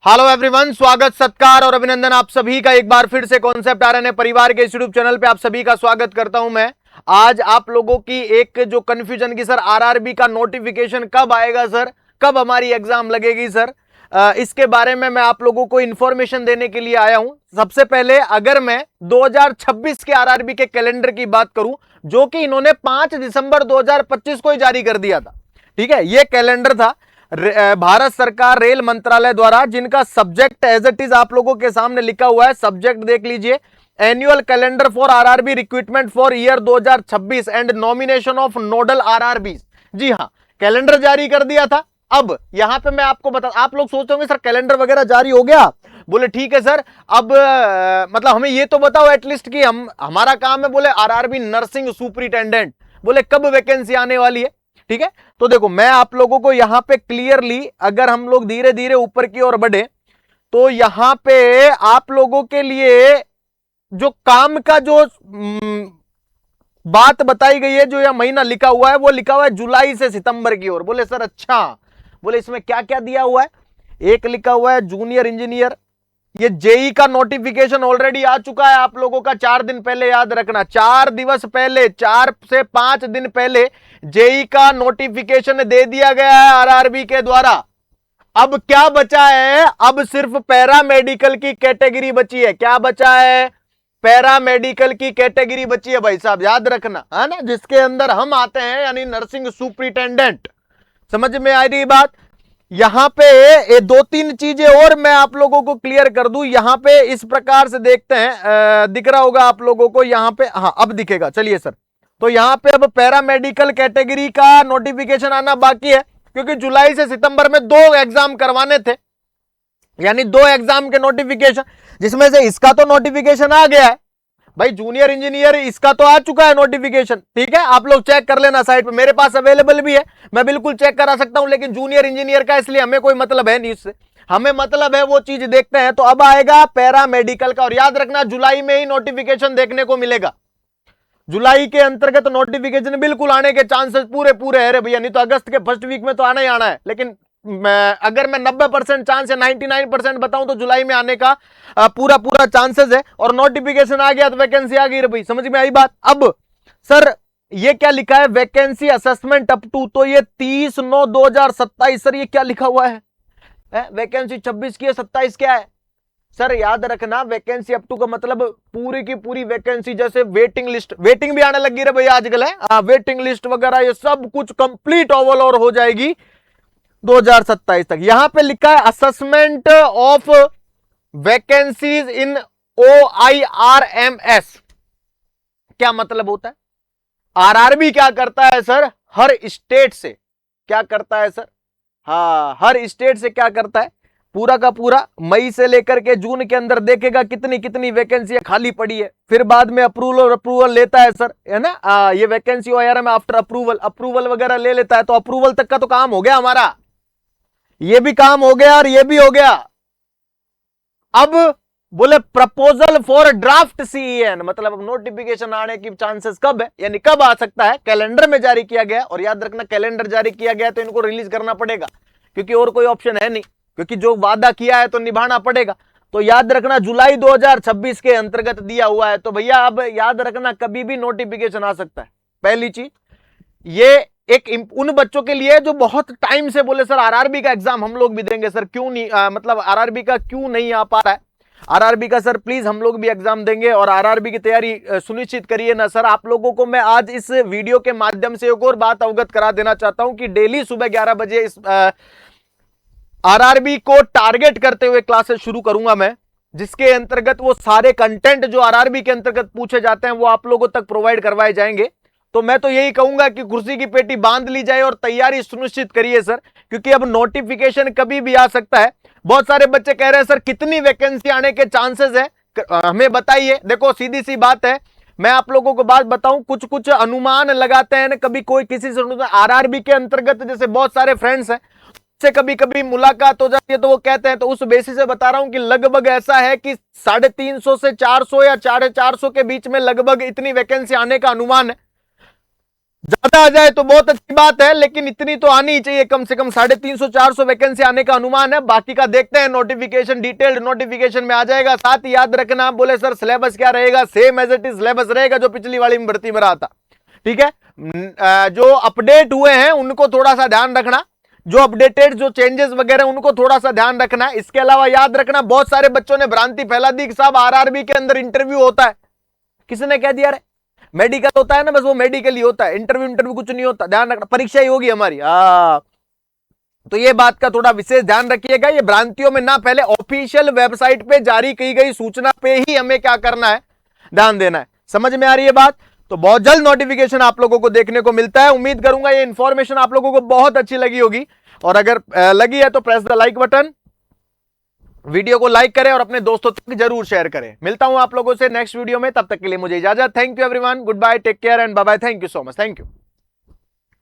Hello everyone, स्वागत सत्कार और अभिनंदन आप सभी का एक बार फिर से कॉन्सेप्ट आरएनए परिवार के यूट्यूब चैनल पे आप सभी का स्वागत करता हूं मैं। आज आप लोगों की एक जो कंफ्यूजन की सर आरआरबी का नोटिफिकेशन कब आएगा सर, कब हमारी एग्जाम लगेगी सर, इसके बारे में मैं आप लोगों को इंफॉर्मेशन देने के लिए आया हूं। सबसे पहले अगर मैं 2026 के आरआरबी के कैलेंडर की बात करूं जो कि इन्होंने 5 दिसंबर 2025 को ही जारी कर दिया था, ठीक है। यह कैलेंडर था भारत सरकार रेल मंत्रालय द्वारा, जिनका सब्जेक्ट एज इट इज आप लोगों के सामने लिखा हुआ है। सब्जेक्ट देख लीजिए, annual calendar for RRB recruitment for year 2026 and nomination of nodal RRB. जी हां, कैलेंडर जारी कर दिया था। अब यहां पे मैं आपको बता, आप लोग सोचते होंगे सर कैलेंडर वगैरह जारी हो गया, बोले ठीक है सर, अब मतलब हमें ये तो बताओ एटलीस्ट कि हमारा काम है, बोले आरआरबी नर्सिंग सुपरिटेंडेंट, बोले कब वैकेंसी आने वाली है, ठीक है। तो देखो मैं आप लोगों को यहां पे क्लियरली, अगर हम लोग धीरे धीरे ऊपर की ओर बढ़े तो यहां पे आप लोगों के लिए जो काम का जो बात बताई गई है, जो यह महीना लिखा हुआ है, वो लिखा हुआ है जुलाई से सितंबर की ओर। बोले सर अच्छा, बोले इसमें क्या क्या दिया हुआ है। एक लिखा हुआ है जूनियर इंजीनियर, ये जेई का नोटिफिकेशन ऑलरेडी आ चुका है आप लोगों का 4 दिन पहले, याद रखना 4 दिवस पहले, 4 से 5 दिन पहले जेई का नोटिफिकेशन दे दिया गया है आरआरबी के द्वारा। अब क्या बचा है, अब सिर्फ पैरामेडिकल की कैटेगरी बची है। क्या बचा है? पैरामेडिकल की कैटेगरी बची है भाई साहब, याद रखना है ना, जिसके अंदर हम आते हैं, यानी नर्सिंग सुपरिटेंडेंट। समझ में आ रही बात। यहां पे 2-3 चीजें और मैं आप लोगों को क्लियर कर दूं। यहां पे इस प्रकार से देखते हैं, दिख रहा होगा आप लोगों को यहां पे, हाँ अब दिखेगा, चलिए सर। तो यहां पे अब पैरामेडिकल कैटेगरी का नोटिफिकेशन आना बाकी है, क्योंकि जुलाई से सितंबर में 2 एग्जाम करवाने थे, यानी 2 एग्जाम के नोटिफिकेशन, जिसमें से इसका तो नोटिफिकेशन आ गया है भाई, जूनियर इंजीनियर इसका तो आ चुका है नोटिफिकेशन, ठीक है। आप लोग चेक कर लेना साइट पे, मेरे पास अवेलेबल भी है, मैं बिल्कुल चेक करा सकता हूं। लेकिन जूनियर इंजीनियर का इसलिए हमें कोई मतलब है नहीं, इससे हमें मतलब है वो चीज देखते हैं। तो अब आएगा पैरामेडिकल का, और याद रखना जुलाई में ही नोटिफिकेशन देखने को मिलेगा। जुलाई के अंतर्गत नोटिफिकेशन बिल्कुल आने के चांसेस पूरे पूरे है रे भैया, नहीं तो अगस्त के फर्स्ट वीक में तो आना ही आना है। लेकिन अगर मैं 90% चांस या 99% बताऊं तो जुलाई में आने का पूरा पूरा चांसेस है। और नोटिफिकेशन आ गया तो वैकेंसी आ गई रे भाई, समझ में आई बात। अब सर ये क्या लिखा है, वैकेंसी असेसमेंट अप टू, तो ये 30/9/2027 सर, ये क्या लिखा हुआ है? वैकेंसी 26 की है, 27 क्या है सर? याद रखना वैकेंसी अप टू का मतलब पूरी की पूरी वैकेंसी, जैसे वेटिंग लिस्ट, वेटिंग भी आने लगी रे भैया आजकल, है वेटिंग लिस्ट वगैरह, ये सब कुछ कंप्लीट ओवरऑल हो जाएगी 2027 तक। यहां पे लिखा है assessment of vacancies in OIRMS। क्या मतलब होता है? आरआरबी क्या करता है सर, हर स्टेट से क्या करता है सर, हाँ हर स्टेट से क्या करता है, पूरा का पूरा मई से लेकर के जून के अंदर देखेगा कितनी कितनी वैकेंसियां खाली पड़ी है, फिर बाद में अप्रूवल लेता है सर, है ना। ये वैकेंसी OIRM आफ्टर अप्रूवल वगैरह ले लेता है। तो अप्रूवल तक का तो काम हो गया हमारा, ये भी काम हो गया और ये भी हो गया। अब बोले प्रपोजल फॉर ड्राफ्ट CEN, मतलब अब नोटिफिकेशन आने की चांसेस कब है, यानी कब आ सकता है? कैलेंडर में जारी किया गया, और याद रखना कैलेंडर जारी किया गया तो इनको रिलीज करना पड़ेगा, क्योंकि और कोई ऑप्शन है नहीं, क्योंकि जो वादा किया है तो निभाना पड़ेगा। तो याद रखना जुलाई 2026 के अंतर्गत दिया हुआ है। तो भैया अब याद रखना कभी भी नोटिफिकेशन आ सकता है। पहली चीज ये एक उन बच्चों के लिए जो बहुत टाइम से बोले सर आरआरबी का एग्जाम हम लोग भी देंगे सर, क्यों नहीं मतलब आरआरबी का क्यों नहीं आ पा रहा है, आरआरबी का सर प्लीज हम लोग भी एग्जाम देंगे और आरआरबी की तैयारी सुनिश्चित करिए ना सर। आप लोगों को मैं आज इस वीडियो के माध्यम से एक और बात अवगत करा देना चाहता हूं कि डेली सुबह 11 बजे इस आरआरबी को टारगेट करते हुए क्लासेस शुरू करूंगा मैं, जिसके अंतर्गत वो सारे कंटेंट जो आरआरबी के अंतर्गत पूछे जाते हैं वो आप लोगों तक प्रोवाइड करवाए जाएंगे। तो मैं तो यही कहूंगा कि कुर्सी की पेटी बांध ली जाए और तैयारी सुनिश्चित करिए सर, क्योंकि अब नोटिफिकेशन कभी भी आ सकता है। बहुत सारे बच्चे कह रहे हैं सर कितनी वैकेंसी आने के चांसेस है, हमें बताइए। देखो सीधी सी बात है, मैं आप लोगों को बात बताऊं, कुछ कुछ अनुमान लगाते हैं ना, कभी कोई किसी से आरआरबी के अंतर्गत जैसे बहुत सारे फ्रेंड्स हैं से कभी कभी मुलाकात हो जाती है तो वो कहते हैं, तो उस बेसिस से बता रहा हूं कि लगभग ऐसा है कि 350 से 400 या 450 के बीच में लगभग इतनी वैकेंसी आने का अनुमान है। ज्यादा आ जाए तो बहुत अच्छी बात है, लेकिन इतनी तो आनी ही चाहिए, कम से कम 350-400 वैकेंसी आने का अनुमान है। बाकी का देखते हैं, नोटिफिकेशन डिटेल्ड नोटिफिकेशन में आ जाएगा। साथ ही याद रखना, बोले सर सिलेबस क्या रहेगा, same as it is syllabus रहेगा जो पिछली वाली में भर्ती में रहा था। ठीक है, जो अपडेट हुए हैं उनको थोड़ा सा ध्यान रखना, जो अपडेटेड जो चेंजेस वगैरह उनको थोड़ा सा ध्यान रखना। इसके अलावा याद रखना, बहुत सारे बच्चों ने भ्रांति फैला दी कि साहब आरआरबी के अंदर इंटरव्यू होता है। किसने कह दिया रे? मेडिकल होता है ना, बस वो मेडिकल ही होता है, इंटरव्यू कुछ नहीं होता। ध्यान रखना, परीक्षा ही होगी हमारी। तो ये बात का थोड़ा विशेष ध्यान रखिएगा, ये भ्रांतियों में ना पहले ऑफिशियल वेबसाइट पे जारी की गई सूचना पे ही हमें क्या करना है, ध्यान देना है। समझ में आ रही है बात? तो बहुत जल्द नोटिफिकेशन आप लोगों को देखने को मिलता है। उम्मीद करूंगा ये इंफॉर्मेशन आप लोगों को बहुत अच्छी लगी होगी, और अगर लगी है तो press the like button, video को लाइक करें और अपने दोस्तों तक जरूर शेयर करें। मिलता हूं आप लोगों से नेक्स्ट वीडियो में, तब तक के लिए मुझे इजाजत। Thank you everyone, good bye, take care and bye bye. Thank you so much, thank you.